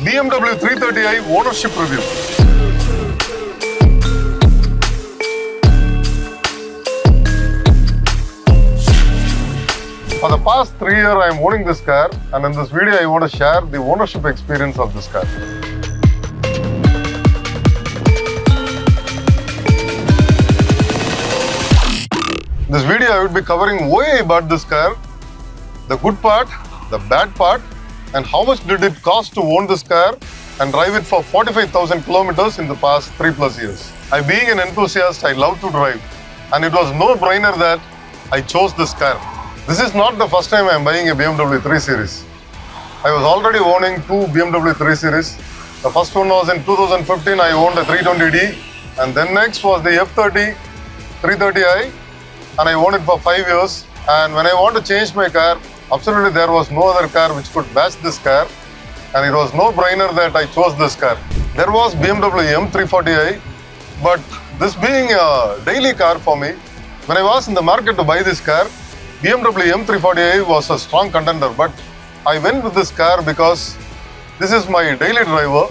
BMW 330i ownership review. For the past 3 years, I am owning this car, and in this video, I want to share the ownership experience of this car. In this video, I would be covering why I bought this car, the good part, the bad part, and how much did it cost to own this car and drive it for 45,000 kilometers in the past 3+ years. I, being an enthusiast, I love to drive, and it was no brainer that I chose this car. This is not the first time I am buying a BMW 3 Series. I was already owning two BMW 3 Series. The first one was in 2015, I owned a 320d, and then next was the F30 330i, and I owned it for 5 years. And when I want to change my car, absolutely there was no other car which could match this car, and it was no brainer that I chose this car. There was BMW M340i, but this being a daily car for me, when I was in the market to buy this car, BMW M340i was a strong contender, but I went with this car because this is my daily driver,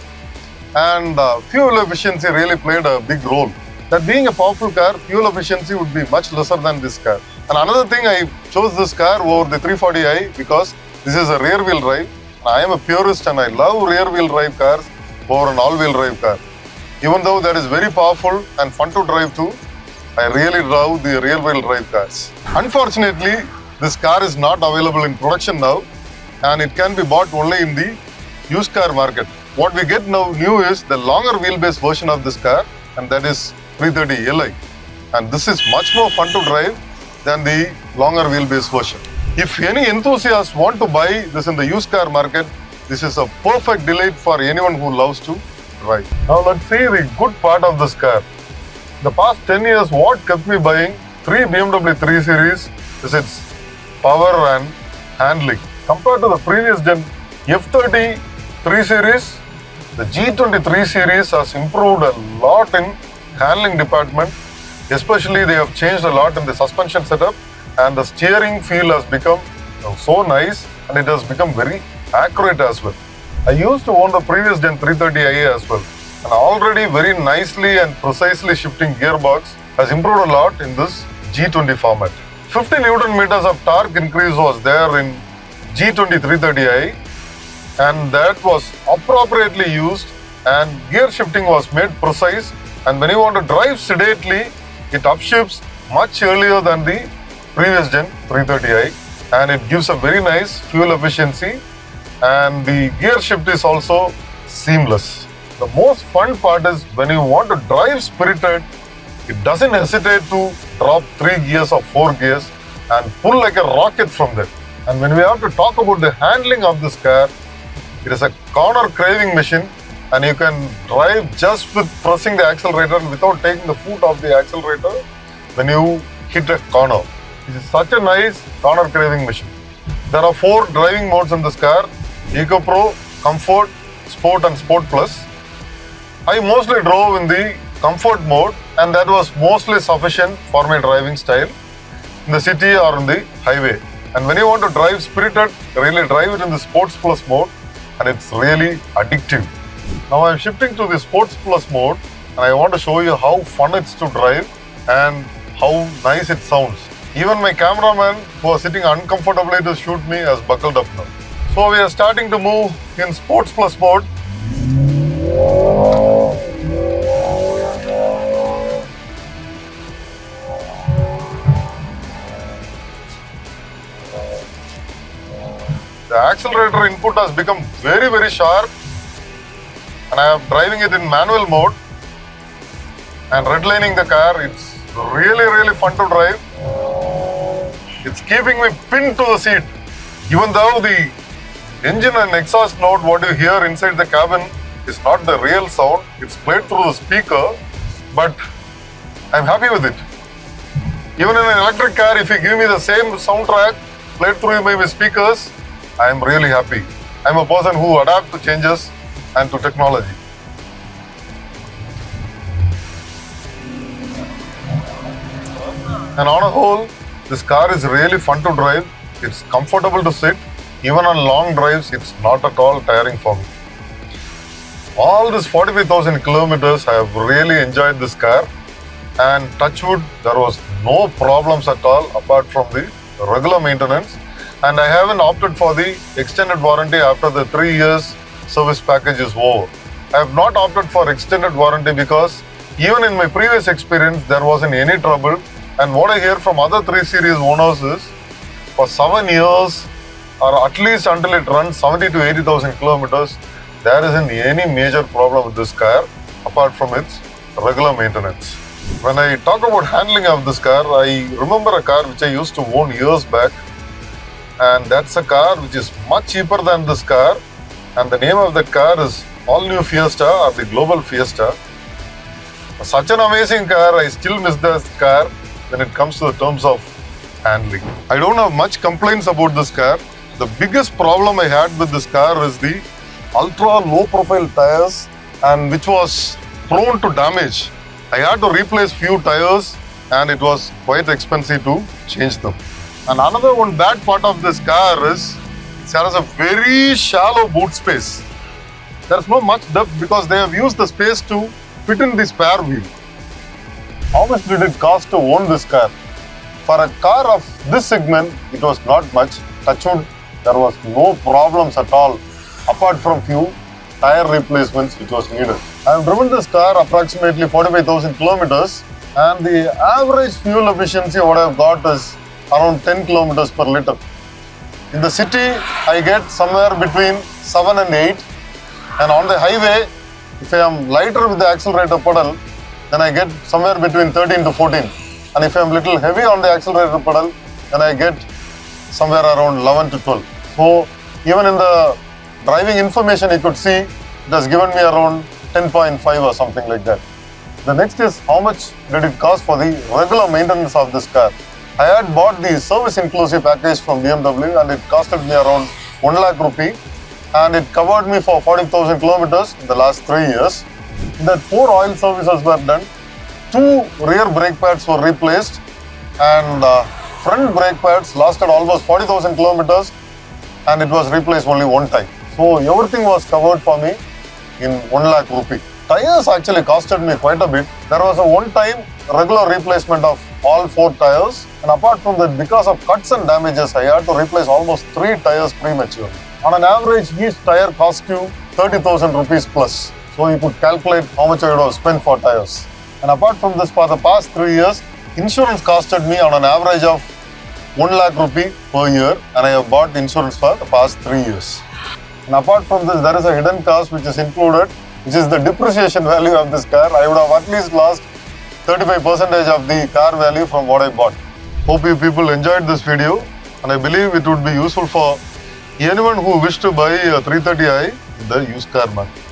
and fuel efficiency really played a big role. That being a powerful car, fuel efficiency would be much lesser than this car. And another thing, I chose this car over the 340i because this is a rear-wheel drive. I am a purist and I love rear-wheel drive cars over an all-wheel drive car. Even though that is very powerful and fun to drive too, I really love the rear-wheel drive cars. Unfortunately, this car is not available in production now, and it can be bought only in the used car market. What we get now new is the longer wheelbase version of this car, and that is 330li. And this is much more fun to drive than the longer wheelbase version. If any enthusiasts want to buy this in the used car market, this is a perfect delight for anyone who loves to drive. Now let's see the good part of this car. The past 10 years, what kept me buying three BMW 3 Series is its power and handling. Compared to the previous gen F30 3 Series, the G20 3 Series has improved a lot in handling department. Especially they have changed a lot in the suspension setup, and the steering feel has become so nice, and it has become very accurate as well. I used to own the previous gen 330i as well. And already very nicely and precisely shifting gearbox has improved a lot in this G20 format. 50 Newton meters of torque increase was there in G20 330i, and that was appropriately used, and gear shifting was made precise, and when you want to drive sedately, it upshifts much earlier than the previous gen 330i, and it gives a very nice fuel efficiency, and the gear shift is also seamless. The most fun part is when you want to drive spirited, it doesn't hesitate to drop 3 gears or 4 gears and pull like a rocket from there. And when we have to talk about the handling of this car, it is a corner craving machine, and you can drive just with pressing the accelerator without taking the foot off the accelerator when you hit a corner. It is such a nice corner craving machine. There are 4 driving modes in this car: Eco Pro, Comfort, Sport and Sport Plus. I mostly drove in the comfort mode, and that was mostly sufficient for my driving style in the city or on the highway. And when you want to drive spirited, really drive it in the Sports Plus mode, and it's really addictive. Now I'm shifting to the Sports Plus mode, and I want to show you how fun it's to drive and how nice it sounds. Even my cameraman, who was sitting uncomfortably to shoot me, has buckled up now. So we are starting to move in Sports Plus mode. The accelerator input has become very, very sharp, and I am driving it in manual mode and redlining the car. It's really, really fun to drive. It's keeping me pinned to the seat. Even though the engine and exhaust note, what you hear inside the cabin, is not the real sound, it's played through the speaker, but I'm happy with it. Even in an electric car, if you give me the same soundtrack played through my speakers, I am really happy. I'm a person who adapts to changes and to technology. And on a whole, this car is really fun to drive. It's comfortable to sit. Even on long drives, it's not at all tiring for me. All this 45,000 kilometers, I have really enjoyed this car. And touch wood, there was no problems at all apart from the regular maintenance. And I haven't opted for the extended warranty after the 3 years service package is over. I have not opted for extended warranty because even in my previous experience, there wasn't any trouble. And what I hear from other 3 Series owners is, for 7 years or at least until it runs 70 to 80,000 kilometers, there isn't any major problem with this car apart from its regular maintenance. When I talk about handling of this car, I remember a car which I used to own years back, and that's a car which is much cheaper than this car, and the name of that car is All New Fiesta or the Global Fiesta. Such an amazing car. I still miss this car when it comes to the terms of handling. I don't have much complaints about this car. The biggest problem I had with this car is the ultra low profile tires, and which was prone to damage. I had to replace few tires and it was quite expensive to change them. And another one bad part of this car is it has a very shallow boot space. There's no much depth because they have used the space to fit in the spare wheel. How much did it cost to own this car? For a car of this segment, it was not much. Touch wood, there was no problems at all apart from few tire replacements which was needed. I have driven this car approximately 45,000 kilometers, and the average fuel efficiency what I have got is around 10 kilometers per liter. In the city, I get somewhere between 7 and 8, and on the highway, if I am lighter with the accelerator pedal, then I get somewhere between 13 to 14. And if I am little heavy on the accelerator pedal, then I get somewhere around 11 to 12. So even in the driving information, you could see it has given me around 10.5 or something like that. The next is how much did it cost for the regular maintenance of this car. I had bought the service inclusive package from BMW and it costed me around 1 lakh rupee, and it covered me for 40,000 kilometers in the last 3 years. In that 4 oil services were done, 2 rear brake pads were replaced, and front brake pads lasted almost 40,000 kilometers and it was replaced only 1 time. So everything was covered for me in 1 lakh rupee. Tires actually costed me quite a bit. There was a one-time regular replacement of all 4 tires, and apart from that, because of cuts and damages, I had to replace almost 3 tires prematurely. On an average, each tire cost you 30,000 rupees plus. So you could calculate how much I would have spent for tires. And apart from this, for the past 3 years, insurance costed me on an average of 1 lakh rupee per year, and I have bought insurance for the past 3 years. And apart from this, there is a hidden cost which is included, which is the depreciation value of this car. I would have at least lost 35% of the car value from what I bought. Hope you people enjoyed this video, and I believe it would be useful for anyone who wish to buy a 330i in the used car market.